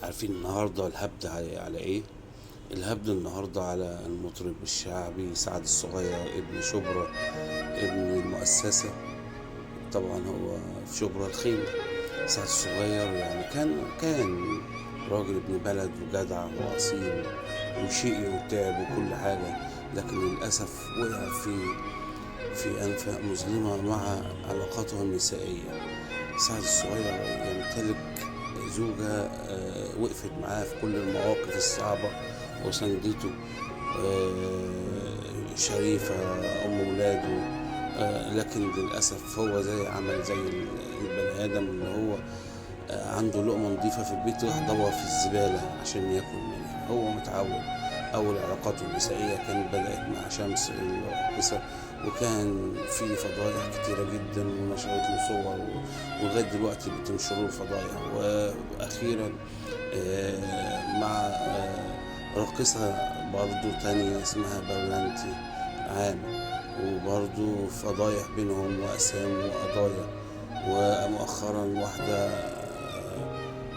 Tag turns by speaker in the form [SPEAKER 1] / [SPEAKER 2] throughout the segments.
[SPEAKER 1] عارفين النهاردة الهبد على ايه؟ الهبد النهاردة على المطرب الشعبي سعد الصغير ابن شبرا، ابن المؤسسة. طبعا هو في شبرا الخيمة. سعد الصغير يعني كان راجل ابن بلد وجدع وأصيل وشقي وتعب وكل حاجة، لكن للأسف وقع في أنفاق مظلمة مع علاقاته النسائية. سعد الصغير يمتلك زوجة وقفت معاه في كل المواقف الصعبة وسندته، شريفة أم ولاده. لكن للأسف هو عمل زي البني آدم اللي هو عنده لقمة نضيفة في البيت يروح دور في الزبالة عشان ياكل منها. هو متعود. أول علاقاته النسائية كانت بدأت مع شمس الراقصة، وكان في فضايح كتيرة جدا ونشرت له صور ولغاية دلوقتي بتنشر له الفضايح. وأخيرا مع راقصة برضو تانية اسمها برلانتي عام، وبرضو فضايح بينهم وأسام وقضايا. ومؤخرا واحدة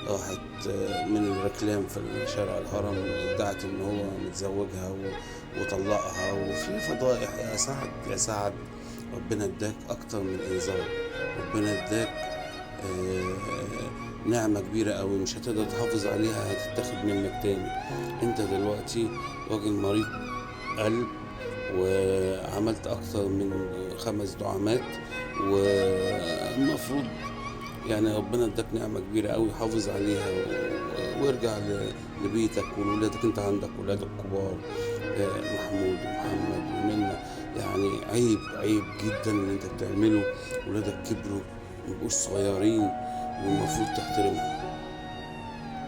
[SPEAKER 1] راحت من الركلام في شارع الهرم ادعت ان هو متزوجها وطلقها. وفي فضائح. يا سعد يا سعد، ربنا اداك اكتر من انذار. ربنا اداك نعمة كبيرة قوي مش هتقدر تحافظ عليها، هتتاخد منك تاني. انت دلوقتي راجل مريض قلب، وعملت اكتر من 5 دعامات، والمفروض يعني ربنا اداك نعمة كبيرة قوي، حافظ عليها وارجع لبيتك ولولادك. انت عندك ولادك كبار، محمود ومحمد ومنى. يعني عيب جدا اللي انت بتعمله. ولادك كبروا مبقوش صغيرين والمفروض تحترمهم.